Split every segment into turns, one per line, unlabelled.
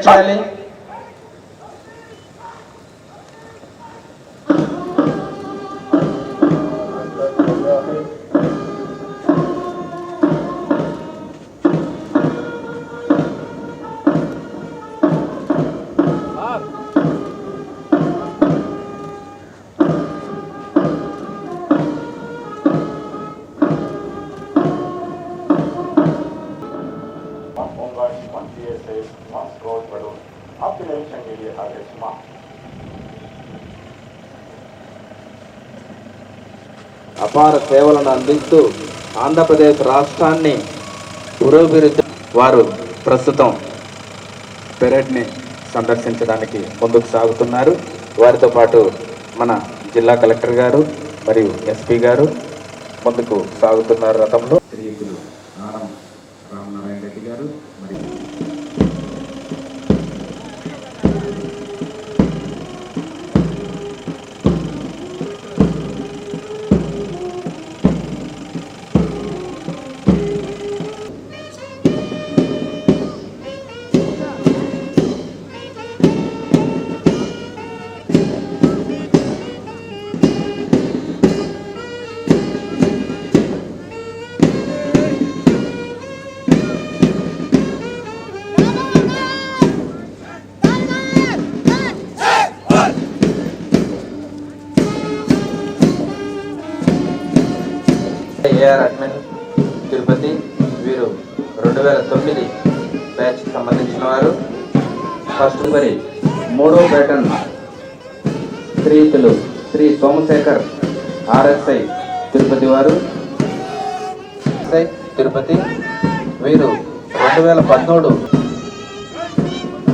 చేయాలి. అపార సేవలను అందిస్తూ ఆంధ్రప్రదేశ్ రాష్ట్రాన్ని పురోభివృద్ధి వారు ప్రస్తుతం పెరేడ్ని సందర్శించడానికి ముందుకు సాగుతున్నారు. వారితో పాటు మన జిల్లా కలెక్టర్ గారు మరియు ఎస్పీ గారు ముందుకు సాగుతున్నారు. రథంలో శ్రీయులు ఆనం రామనారాయణ రెడ్డి గారు మరియు ఏఆర్ అడ్మిన్ తిరుపతి వీరు 2009 బ్యాచ్కి సంబంధించిన వారు. ఫస్ట్ మరి 3వ బ్యాటన్ శ్రీయుతులు శ్రీ సోమశేఖర్ ఆర్ఎస్ఐ తిరుపతి వారు తిరుపతి వీరు 2013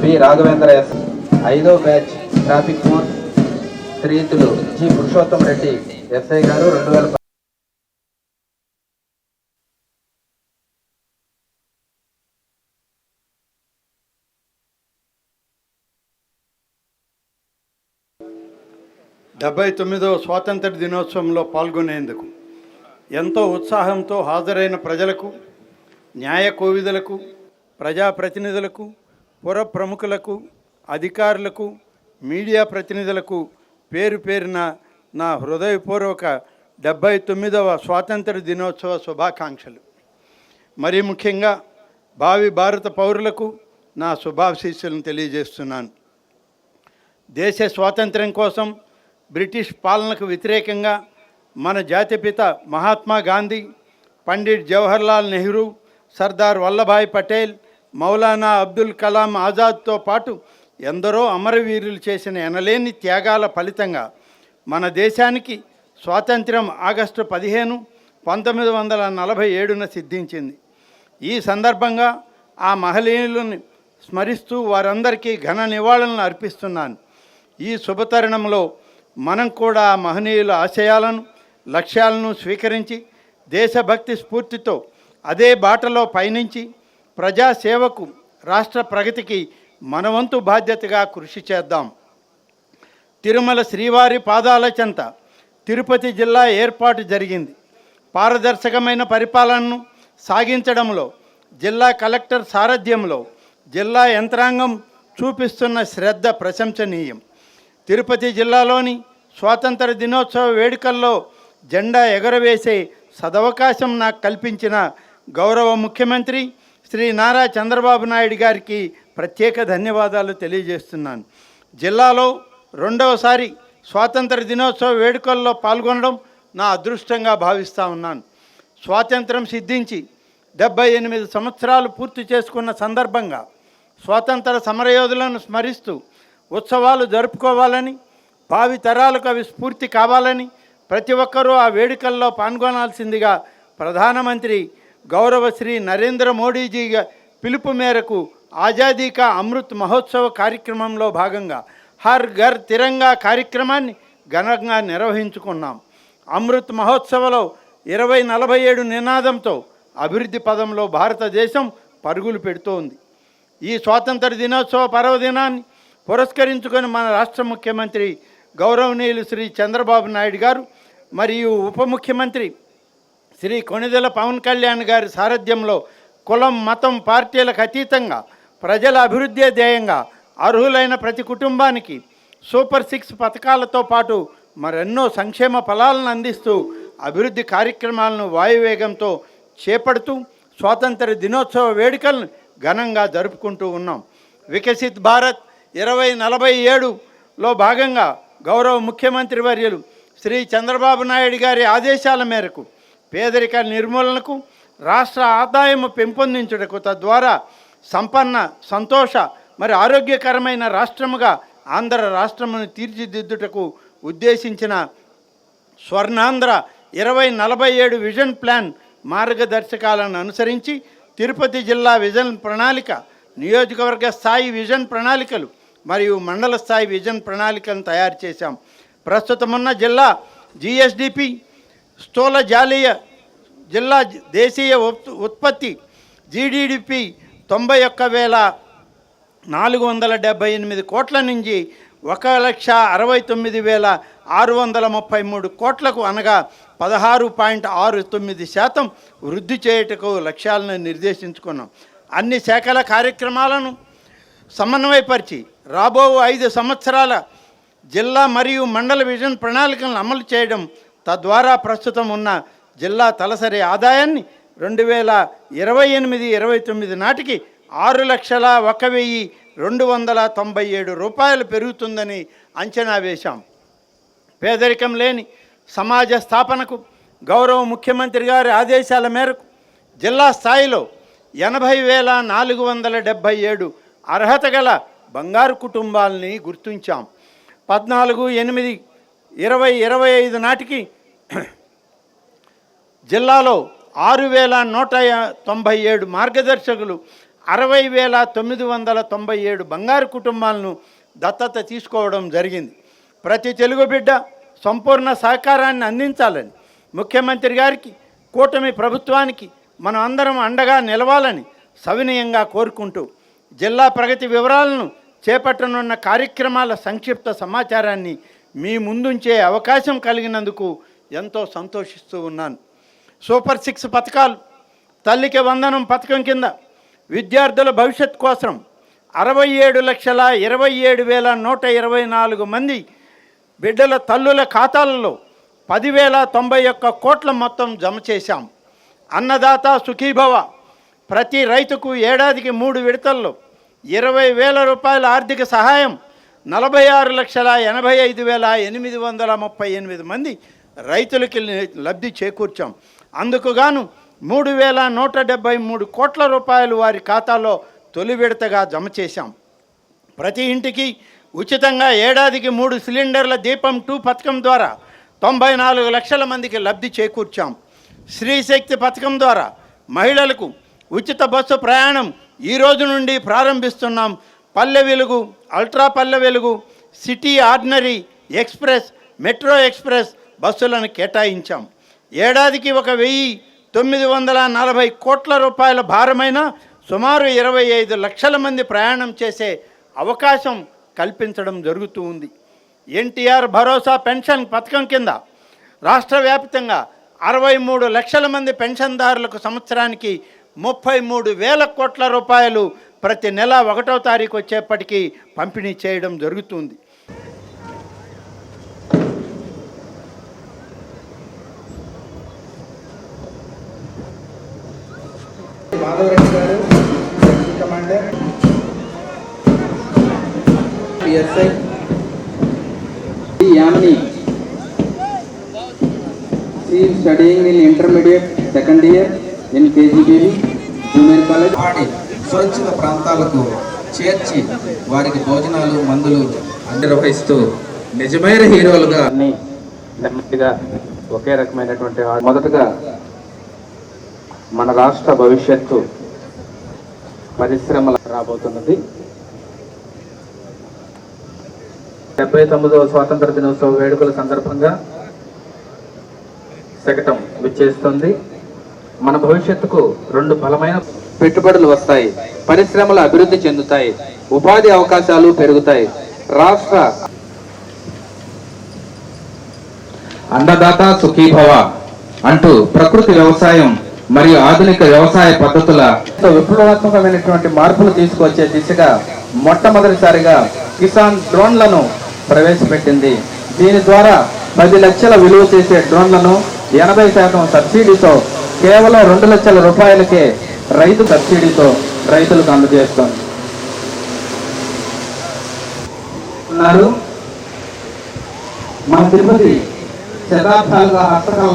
బి రాఘవేంద్ర ఎస్ 5వ బ్యాచ్ ట్రాఫిక్ ఫోర్స్ శ్రీయుతులు జి పురుషోత్తం రెడ్డి ఎస్ఐ గారు 2010.
డెబ్బై 79వ స్వాతంత్ర దినోత్సవంలో పాల్గొనేందుకు ఎంతో ఉత్సాహంతో హాజరైన ప్రజలకు, న్యాయ కోవిదులకు, ప్రజాప్రతినిధులకు, పుర ప్రముఖులకు, అధికారులకు, మీడియా ప్రతినిధులకు పేరు పేరున నా హృదయపూర్వక 79వ స్వాతంత్ర దినోత్సవ శుభాకాంక్షలు. మరీ ముఖ్యంగా భావి భారత పౌరులకు నా శుభాశీస్సులను తెలియజేస్తున్నాను. దేశ స్వాతంత్ర్యం కోసం బ్రిటిష్ పాలనకు వ్యతిరేకంగా మన జాతిపిత మహాత్మా గాంధీ, పండిట్ జవహర్లాల్ నెహ్రూ, సర్దార్ వల్లభాయ్ పటేల్, మౌలానా అబ్దుల్ కలాం ఆజాద్తో పాటు ఎందరో అమరవీరులు చేసిన ఎనలేని త్యాగాల ఫలితంగా మన దేశానికి స్వాతంత్ర్యం ఆగస్టు 15, 1947న సిద్ధించింది. ఈ సందర్భంగా ఆ మహనీయులను స్మరిస్తూ వారందరికీ ఘన నివాళులను అర్పిస్తున్నాను. ఈ శుభతరుణంలో మనం కూడా ఆ మహనీయుల ఆశయాలను, లక్ష్యాలను స్వీకరించి దేశభక్తి స్ఫూర్తితో అదే బాటలో పయనించి ప్రజాసేవకు, రాష్ట్ర ప్రగతికి మనవంతు బాధ్యతగా కృషి చేద్దాం. తిరుమల శ్రీవారి పాదాల చెంత తిరుపతి జిల్లా ఏర్పాటు జరిగింది. పారదర్శకమైన పరిపాలనను సాగించడంలో జిల్లా కలెక్టర్ సారథ్యంలో జిల్లా యంత్రాంగం చూపిస్తున్న శ్రద్ధ ప్రశంసనీయం. తిరుపతి జిల్లాలోని స్వాతంత్ర దినోత్సవ వేడుకల్లో జెండా ఎగరవేసే సదవకాశం నాకు కల్పించిన గౌరవ ముఖ్యమంత్రి శ్రీ నారా చంద్రబాబు నాయుడు గారికి ప్రత్యేక ధన్యవాదాలు తెలియజేస్తున్నాను. జిల్లాలో రెండవసారి స్వాతంత్ర దినోత్సవ వేడుకల్లో పాల్గొనడం నా అదృష్టంగా భావిస్తూ ఉన్నాను. స్వాతంత్రం సిద్ధించి 78 సంవత్సరాలు పూర్తి చేసుకున్న సందర్భంగా స్వాతంత్ర సమరయోధులను స్మరిస్తూ ఉత్సవాలు జరుపుకోవాలని, భావి తరాలకు అవి స్ఫూర్తి కావాలని ప్రతి ఒక్కరూ ఆ వేడుకల్లో పాల్గొనాల్సిందిగా ప్రధానమంత్రి గౌరవ శ్రీ నరేంద్ర మోడీజీ పిలుపు మేరకు ఆజాదీ కా అమృత్ మహోత్సవ కార్యక్రమంలో భాగంగా హర్ ఘర్ తిరంగా కార్యక్రమాన్ని ఘనంగా నిర్వహించుకున్నాం. అమృత్ మహోత్సవంలో 2047 నినాదంతో అభివృద్ధి పదంలో భారతదేశం పరుగులు పెడుతోంది. ఈ స్వాతంత్ర దినోత్సవ పర్వదినాన్ని పురస్కరించుకొని మన రాష్ట్ర ముఖ్యమంత్రి గౌరవనీయులు శ్రీ చంద్రబాబు నాయుడు గారు మరియు ఉప ముఖ్యమంత్రి శ్రీ కొణిదెల పవన్ కళ్యాణ్ గారి సారథ్యంలో కులం, మతం, పార్టీలకు అతీతంగా ప్రజల అభివృద్ధి ధ్యేయంగా అర్హులైన ప్రతి కుటుంబానికి సూపర్ 6 పథకాలతో పాటు మరెన్నో సంక్షేమ ఫలాలను అందిస్తూ అభివృద్ధి కార్యక్రమాలను వాయువేగంతో చేపడుతూ స్వాతంత్ర దినోత్సవ వేడుకలను ఘనంగా జరుపుకుంటూ ఉన్నాం. వికసిత్ భారత్ 2047లో భాగంగా గౌరవ ముఖ్యమంత్రి వర్యులు శ్రీ చంద్రబాబు నాయుడు గారి ఆదేశాల మేరకు పేదరిక నిర్మూలనకు, రాష్ట్ర ఆదాయం పెంపొందించుటకు, తద్వారా సంపన్న, సంతోష మరి ఆరోగ్యకరమైన రాష్ట్రముగా ఆంధ్ర రాష్ట్రమును తీర్చిదిద్దుటకు ఉద్దేశించిన స్వర్ణాంధ్ర 2047 విజన్ ప్లాన్ మార్గదర్శకాలను అనుసరించి తిరుపతి జిల్లా విజన్ ప్రణాళిక, నియోజకవర్గ స్థాయి విజన్ ప్రణాళికలు మరియు మండల స్థాయి విజన్ ప్రణాళికలను తయారు చేశాం. ప్రస్తుతమున్న జిల్లా జిఎస్డిపి, స్థూల జాతీయ జిల్లా దేశీయ ఉత్పత్తి జీడిపి 91,478 కోట్ల నుంచి 1,69,633 కోట్లకు అనగా 16.69% వృద్ధి చేయుటకు లక్ష్యాలను నిర్దేశించుకున్నాం. అన్ని శాఖల కార్యక్రమాలను సమన్వయపరిచి రాబో 5 సంవత్సరాల జిల్లా మరియు మండల విజన్ ప్రణాళికలను అమలు చేయడం, తద్వారా ప్రస్తుతం ఉన్న జిల్లా తలసరి ఆదాయాన్ని 2028-29 నాటికి 6,01,297 రూపాయలు పెరుగుతుందని అంచనా వేశాం. పేదరికం లేని సమాజ స్థాపనకు గౌరవ ముఖ్యమంత్రి గారి ఆదేశాల మేరకు జిల్లా స్థాయిలో 80,477 అర్హత గల బంగారు కుటుంబాలని గుర్తించాం. 14/8/2025 నాటికి జిల్లాలో 6,197 మార్గదర్శకులు 60,997 బంగారు కుటుంబాలను దత్తత తీసుకోవడం జరిగింది. ప్రతి తెలుగు బిడ్డ సంపూర్ణ సహకారాన్ని అందించాలని ముఖ్యమంత్రి గారికి, కూటమి ప్రభుత్వానికి మనం అందరం అండగా నిలవాలని సవినయంగా కోరుకుంటూ జిల్లా ప్రగతి వివరాలను, చేపట్టనున్న కార్యక్రమాల సంక్షిప్త సమాచారాన్ని మీ ముందుంచే అవకాశం కలిగినందుకు ఎంతో సంతోషిస్తూ ఉన్నాను. సూపర్ 6 పథకాలు. తల్లికి వందనం పథకం కింద విద్యార్థుల భవిష్యత్ కోసం 67,27,124 మంది బిడ్డల తల్లుల ఖాతాలలో 10,091 కోట్ల మొత్తం జమ చేశాం. అన్నదాత సుఖీభవ ప్రతి రైతుకు ఏడాదికి 3 విడతల్లో 20,000 రూపాయల ఆర్థిక సహాయం 46,85,838 మంది రైతులకి లబ్ధి చేకూర్చాం. అందుకు గాను 3,173 కోట్ల రూపాయలు వారి ఖాతాలో తొలి విడతగా జమ చేశాం. ప్రతి ఇంటికి ఉచితంగా ఏడాదికి 3 సిలిండర్ల దీపం 2 పథకం ద్వారా 94 లక్షల మందికి లబ్ధి చేకూర్చాం. శ్రీశక్తి పథకం ద్వారా మహిళలకు ఉచిత బస్సు ప్రయాణం ఈ రోజు నుండి ప్రారంభిస్తున్నాం. Palle Velugu, ultra Palle Velugu, city ordinary express, metro express బస్సులను కేటాయించాం. ఏడాదికి 1,940 కోట్ల రూపాయల భారమైన సుమారు 25 లక్షల మంది ప్రయాణం చేసే అవకాశం కల్పించడం జరుగుతూ ఉంది. ఎన్టీఆర్ భరోసా పెన్షన్ పథకం కింద రాష్ట్ర వ్యాప్తంగా 63 లక్షల మంది పెన్షన్దారులకు సంవత్సరానికి 33,000 కోట్ల రూపాయలు ప్రతి నెల 1వ తారీఖు వచ్చేప్పటికీ పంపిణీ చేయడం జరుగుతుంది.
మాధవరెడ్డి గారు, section commander, PSI
Yamini, she is studying in intermediate second year in KGBV junior college.
సురక్షిత ప్రాంతాలకు చేర్చి వారికి భోజనాలు, మందులు నిర్వహిస్తూ నిజమైన హీరోలుగా
నెమ్మదిగా ఒకే రకమైనటువంటి మొదటగా మన రాష్ట్ర భవిష్యత్తు పరిశ్రమలు రాబోతున్నది.
79వ స్వాతంత్ర దినోత్సవ వేడుకల సందర్భంగా శకటం విచ్చేస్తుంది. మన భవిష్యత్తుకు 2 బలమైన పెట్టుబడులు వస్తాయి, పరిశ్రమలు అభివృద్ధి చెందుతాయి, ఉపాధి అవకాశాలు పెరుగుతాయి. రాష్ట్ర అన్నదాత సుఖీభవ అంటూ ప్రకృతి వ్యవసాయం మరియు ఆధునిక వ్యవసాయ పద్ధతుల విప్లవాత్మకమైనటువంటి మార్పులు తీసుకొచ్చే దిశగా మొట్టమొదటిసారిగా కిసాన్ డ్రోన్లను ప్రవేశపెట్టింది. దీని ద్వారా 10 లక్షల విలువ చేసే డ్రోన్లను 80% సబ్సిడీతో కేవలం 2 లక్షల రూపాయలకే రైతు సబ్సిడీతో రైతులకు అందజేస్తుంది. మన తిరుపతి శతాబ్దాలుగా హస్తకళ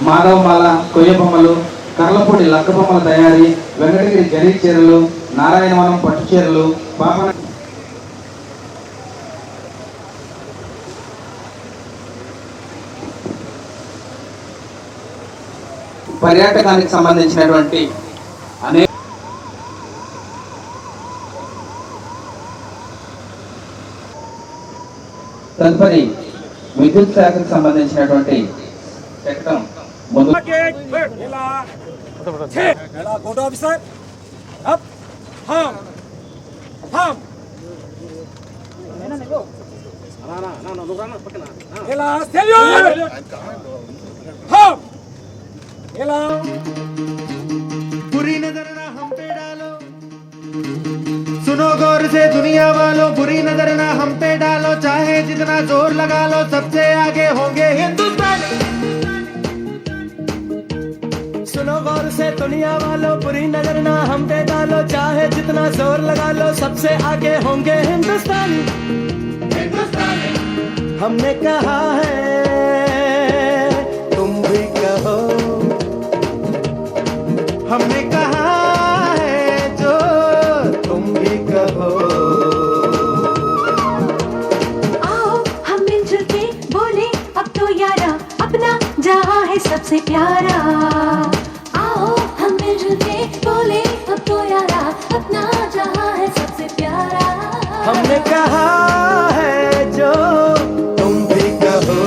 మాధవమాల, కొయ్య బొమ్మలు, కర్లపూడి లక్క బొమ్మల తయారీ, వెంకటగిరి జరీ చీరలు, నారాయణవనం పట్టు చీరలు, పాపన పర్యాటకానికి సంబంధించినటువంటి అనేక తదుపరి విద్యుత్ శాఖకు సంబంధించినటువంటి చట్టం ముందు
बुरी नजर ना हम पे डालो, सुनो गौर से दुनिया वालों, बुरी नजर ना हम पे डालो, चाहे जितना जोर लगा लो, सबसे आगे होंगे हिंदुस्तानी। सुनो गौर से दुनिया वालों, बुरी नजर ना हम पे डालो, चाहे जितना जोर लगा लो, सबसे आगे होंगे हिंदुस्तानी। हमने कहा है तुम भी कहो, हमने कहा है जो तुम भी कहो।
आओ हम मिलजुल के बोले अब तो यारा, अपना जहां है सबसे प्यारा। आओ हम मिलजुल के बोले अब तो यारा, अपना जहां है सबसे प्यारा।
हमने कहा है जो तुम भी कहो।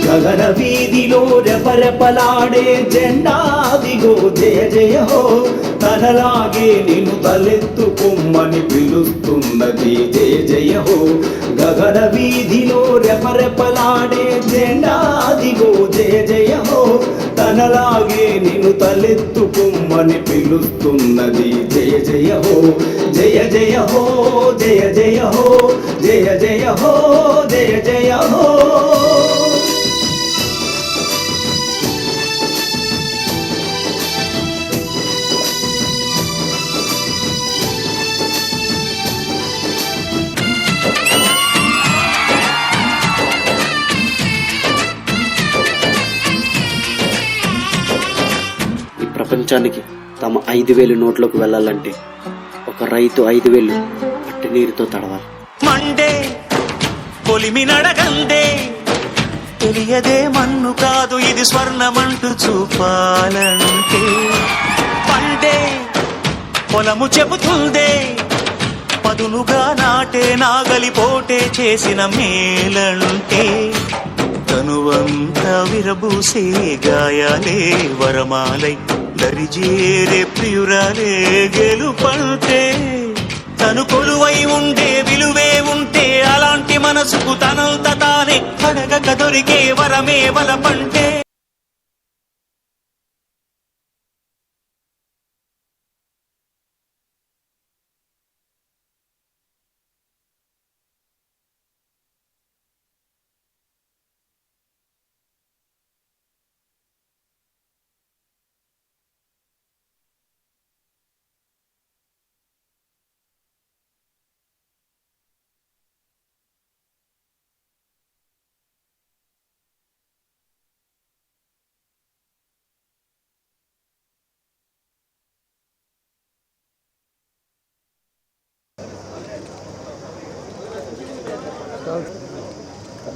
గగన వీధిలో రెపరెపలాడే జెండాదిగో జయ జయ హో, తనలాగే నిన్ను తలెత్తుకొమ్మని పిలుస్తున్నది జయ జయ హో. గగన వీధిలో రెపరెపలాడే జెండాదిగో జయ జయ హో, తనలాగే నిన్ను తలెత్తుకొమ్మని పిలుస్తున్నది జయ జయ హో. జయ జయ హో, జయ జయ హో, జయ జయ హో, జయ జయ హో.
ప్రపంచానికి తమ 5,000 నోట్లోకి వెళ్ళాలంటే ఒక రైతు 5,000 పట్టి నీరుతో తడవాలి.
మండే పొలిమి నడగందే, తెలియదే మన్ను కాదు ఇది స్వర్ణమంటూ చూపాలంటే. పండే పొలము చెబుతుందే, పదునుగా నాటే నాగలి పోటే చేసిన మేలంటే. తనువంతా విరబూసే గాయాలే వరమాలై, దరిజేరే ప్రియురాలే గెలుపంటే. తను కొలువై ఉండే విలువే ఉంటే, అలాంటి మనసుకు తనంత తానే అడగక దొరికే వరమే వలపంటే.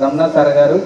రమణ సార్ గారు